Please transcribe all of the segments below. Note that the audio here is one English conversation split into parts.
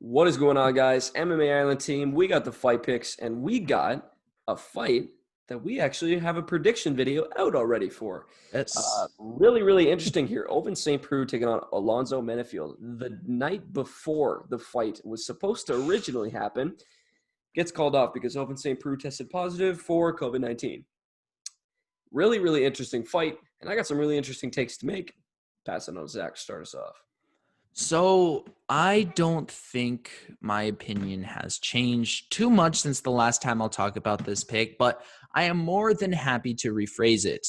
What is going on, guys? MMA Island team, we got the fight picks, and we got a fight that we actually have a prediction video out already for. It's Really interesting here. Ovince St. Preux taking on Alonzo Menifield. The night before the fight was supposed to originally happen, gets called off because Ovince St. Preux tested positive for COVID-19. Really interesting fight, and I got some really interesting takes to make. Pass it on to Zach to start us off. so I don't think my opinion has changed too much since the last time I'll talk about this pick, but I am more than happy to rephrase it.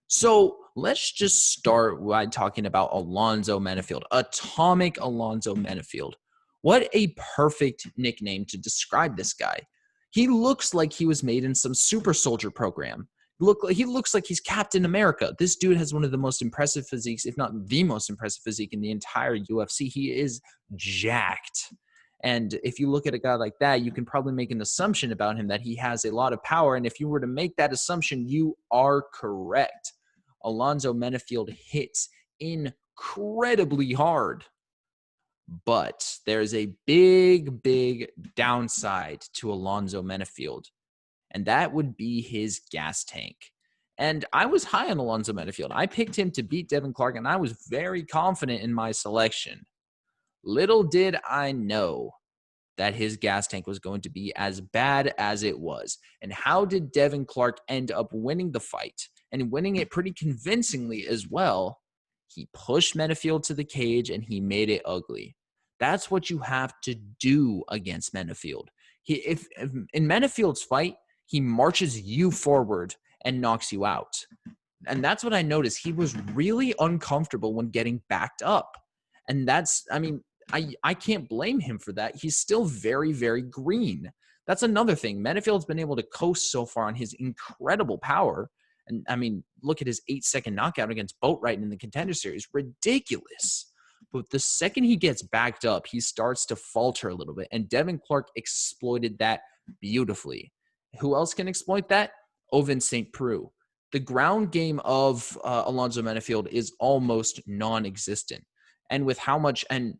So let's just start by talking about Alonzo Menifield, Atomic Alonzo Menifield. What a perfect nickname to describe this guy. He looks like he was made in some super soldier program. He looks like he's Captain America. This dude has one of the most impressive physiques, if not the most impressive physique in the entire UFC. He is jacked. And if you look at a guy like that, you can probably make an assumption about him that he has a lot of power. And if you were to make that assumption, you are correct. Alonzo Menifield hits incredibly hard. But there's a big downside to Alonzo Menifield, and that would be his gas tank. And I was high on Alonzo Menifield. I picked him to beat Devin Clark, and I was very confident in my selection. Little did I know that his gas tank was going to be as bad as it was. And how did Devin Clark end up winning the fight, and winning it pretty convincingly as well? He pushed Menifield to the cage, and he made it ugly. That's what you have to do against Menifield. If in Menifield's fight, he marches you forward and knocks you out. And that's what I noticed. He was really uncomfortable when getting backed up. And I can't blame him for that. He's still very green. That's another thing. Menifield's been able to coast so far on his incredible power. And look at his 8-second knockout against Boatwright in the Contender Series. Ridiculous. But the second he gets backed up, he starts to falter a little bit. And Devin Clark exploited that beautifully. Who else can exploit that? Ovince St. Preux. The ground game of Alonzo Menifield is almost non-existent. And with how much, and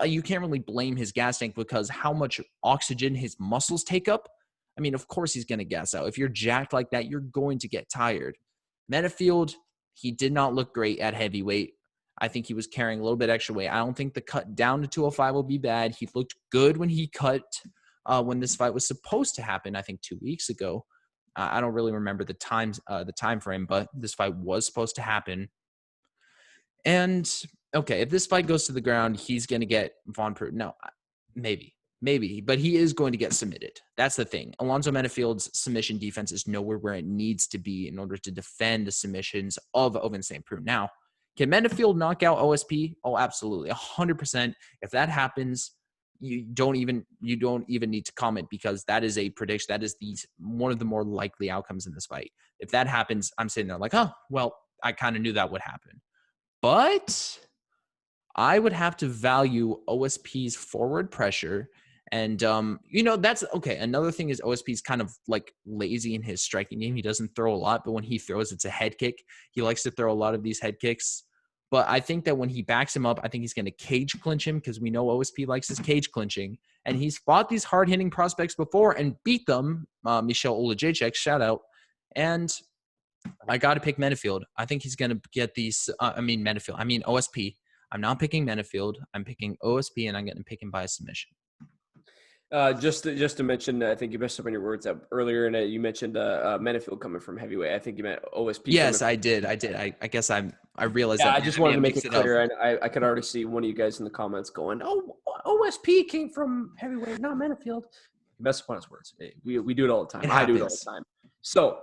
you can't really blame his gas tank because how much oxygen his muscles take up. Of course he's going to gas out. If you're jacked like that, you're going to get tired. Menifield, he did not look great at heavyweight. I think he was carrying a little bit extra weight. I don't think the cut down to 205 will be bad. He looked good when he cut when this fight was supposed to happen, I think 2 weeks ago. I don't really remember the time frame, but this fight was supposed to happen. And okay, if this fight goes to the ground, he's going to get Von Preux. No, maybe, but he is going to get submitted. That's the thing. Alonzo Menifield's submission defense is nowhere where it needs to be in order to defend the submissions of Ovince St. Preux. Now, can Menifield knock out OSP? Oh, absolutely, 100%. If that happens, you don't even need to comment because that is a prediction. That is one of the more likely outcomes in this fight. If that happens, I'm sitting there like, oh, well, I kind of knew that would happen. But I would have to value OSP's forward pressure. And, that's okay. Another thing is OSP's kind of like lazy in his striking game. He doesn't throw a lot, but when he throws, it's a head kick. He likes to throw a lot of these head kicks. But I think that when he backs him up, I think he's going to cage clinch him because we know OSP likes his cage clinching. And he's fought these hard-hitting prospects before and beat them. Michel Olajaychik, shout out. And I got to pick Menifield. I think he's going to get these OSP. I'm not picking Menifield. I'm picking OSP, and I'm going to pick him by submission. Just to mention, I think you messed up on your words earlier, and you mentioned Menifield coming from heavyweight. I think you meant OSP. Yes, I did. I guess I realized that. I just wanted to make it clear, and I could already see one of you guys in the comments going, "Oh, OSP came from heavyweight, not Menifield." You messed up on his words. We do it all the time. I do it all the time. So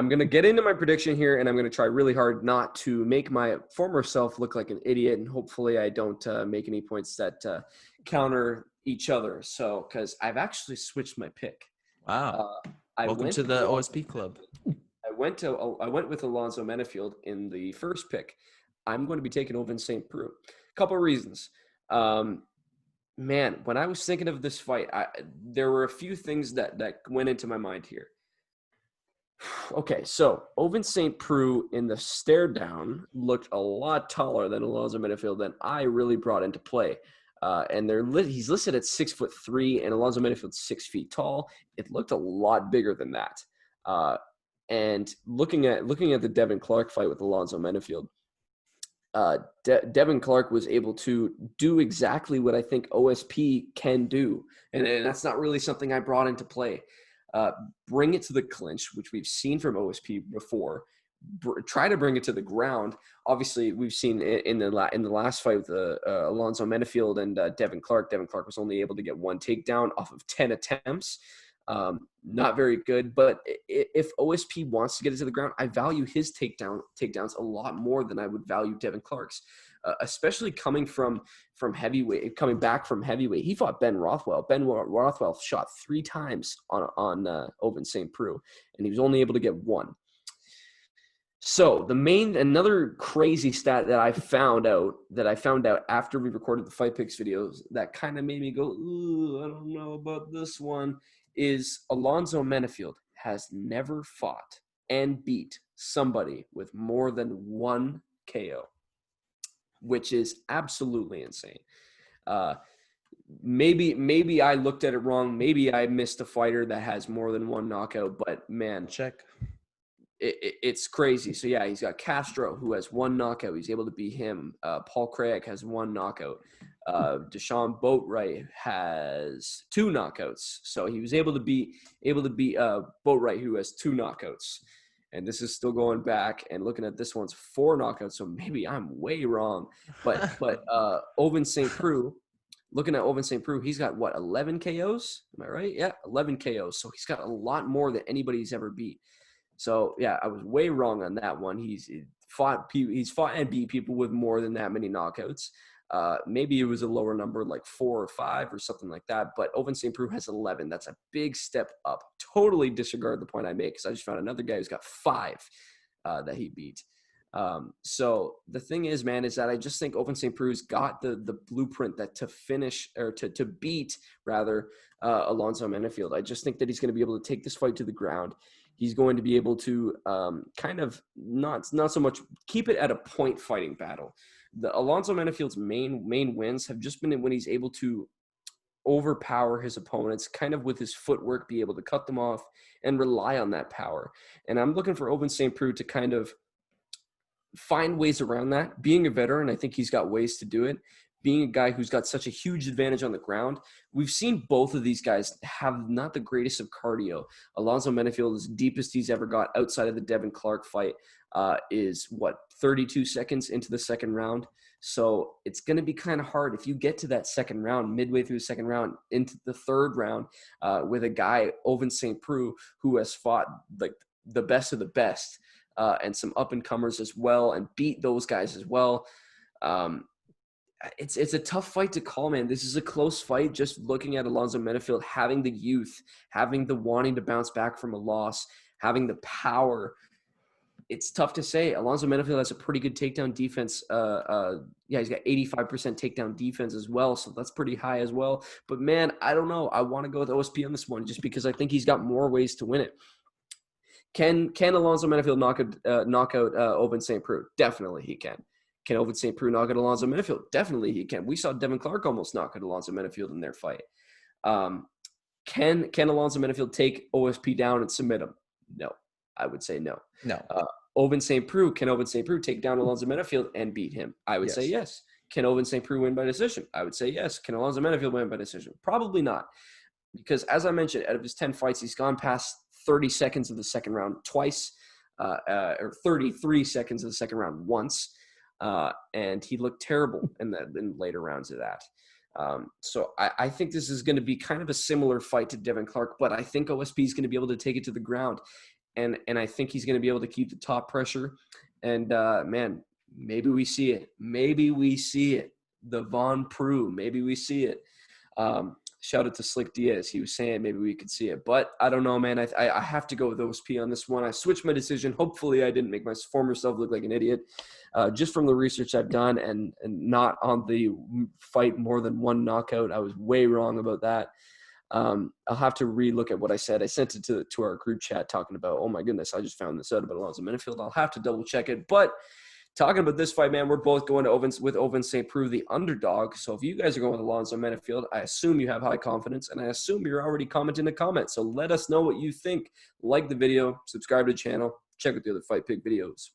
I'm going to get into my prediction here, and I'm going to try really hard not to make my former self look like an idiot, and hopefully I don't make any points that counter each other. So, because I've actually switched my pick. Wow. Welcome to the OSP club. I went with Alonzo Menifield in the first pick. I'm going to be taking Ovince St. Preux. A couple of reasons. Man, when I was thinking of this fight, there were a few things that went into my mind here. Okay, so Ovince St. Preux in the stare down looked a lot taller than Alonzo Menifield than I really brought into play. and he's listed at 6'3", and Alonzo Menifield's 6 feet tall. It looked a lot bigger than that. And looking at the Devin Clark fight with Alonzo Menifield, Devin Clark was able to do exactly what I think OSP can do, and that's not really something I brought into play. Bring it to the clinch, which we've seen from OSP before. Try to bring it to the ground. Obviously, we've seen in the last fight with Alonzo Menifield and Devin Clark. Devin Clark was only able to get 1 takedown off of 10 attempts. Not very good. But if OSP wants to get it to the ground, I value his takedowns a lot more than I would value Devin Clark's. Especially coming coming back from heavyweight. He fought Ben Rothwell. Ben Rothwell shot 3 times on Ovince St. Preux, and he was only able to get 1. So another crazy stat that I found out after we recorded the Fight Picks videos that kind of made me go, ooh, I don't know about this one, is Alonzo Menifield has never fought and beat somebody with more than 1 KO, which is absolutely insane. Maybe I looked at it wrong. Maybe I missed a fighter that has more than 1 knockout, but man, check. It's crazy. So yeah, he's got Castro, who has 1 knockout. He's able to beat him. Paul Craig has 1 knockout. Deshaun Boatwright has 2 knockouts. So he was able to beat Boatwright, who has 2 knockouts. And this is still going back and looking at this one's 4 knockouts. So maybe I'm way wrong. But Ovince St. Preux, looking at Ovince St. Preux, he's got 11 KOs? Am I right? Yeah, 11 KOs. So he's got a lot more than anybody's ever beat. So yeah, I was way wrong on that one. He's fought and beat people with more than that many knockouts. Maybe it was a lower number, like 4 or 5 or something like that. But Ovince St. Preux has 11. That's a big step up. Totally disregard the point I made because I just found another guy who's got 5 that he beat. So the thing is, man, is that I just think Ovince St. Preux's got the blueprint that to finish or to beat rather Alonzo Menifield. I just think that he's going to be able to take this fight to the ground. He's going to be able to kind of not so much keep it at a point fighting battle. The Alonzo Menifield's main wins have just been when he's able to overpower his opponents, kind of with his footwork, be able to cut them off and rely on that power. And I'm looking for Ovince St. Preux to kind of find ways around that. Being a veteran, I think he's got ways to do it. Being a guy who's got such a huge advantage on the ground, we've seen both of these guys have not the greatest of cardio. Alonzo Menifield, as deepest he's ever got outside of the Devin Clark fight, is 32 seconds into the second round. So it's going to be kind of hard if you get to that second round, midway through the second round, into the third round, with a guy, Ovince St. Preux, who has fought like the best of the best, and some up-and-comers as well, and beat those guys as well. It's a tough fight to call, man. This is a close fight. Just looking at Alonzo Menifield, having the youth, having the wanting to bounce back from a loss, having the power. It's tough to say. Alonzo Menifield has a pretty good takedown defense. He's got 85% takedown defense as well, so that's pretty high as well. But man, I don't know. I want to go with OSP on this one just because I think he's got more ways to win it. Can Alonzo Menifield knock out Ovince St. Preux? Definitely he can. Can Ovince St. Preux knock out Alonzo Menifield? Definitely he can. We saw Devin Clark almost knock out Alonzo Menifield in their fight. Can Alonzo Menifield take OSP down and submit him? No. I would say no. No. Ovince St. Preux, can Ovince St. Preux take down Alonzo Menifield and beat him? I would say yes. Can Ovince St. Preux win by decision? I would say yes. Can Alonzo Menifield win by decision? Probably not. Because as I mentioned, out of his 10 fights, he's gone past 30 seconds of the second round twice, or 33 seconds of the second round once. And he looked terrible in later rounds of that. So I think this is going to be kind of a similar fight to Devin Clark, but I think OSP is going to be able to take it to the ground. And I think he's going to be able to keep the top pressure. And, man, maybe we see it. Maybe we see it. The Von Preux. Maybe we see it. Shout out to Slick Diaz. He was saying maybe we could see it. But I don't know, man. I have to go with OSP on this one. I switched my decision. Hopefully I didn't make my former self look like an idiot. Just from the research I've done and not on the fight more than 1 knockout. I was way wrong about that. I'll have to relook at what I said. I sent it to our group chat talking about, oh my goodness, I just found this out about Alonzo Menifield. I'll have to double check it. But talking about this fight, man, we're both going to Ovince St. Preux, the underdog. So if you guys are going with Alonzo Menifield, I assume you have high confidence, and I assume you're already commenting in the comments. So let us know what you think. Like the video, subscribe to the channel, check out the other Fight Pig videos.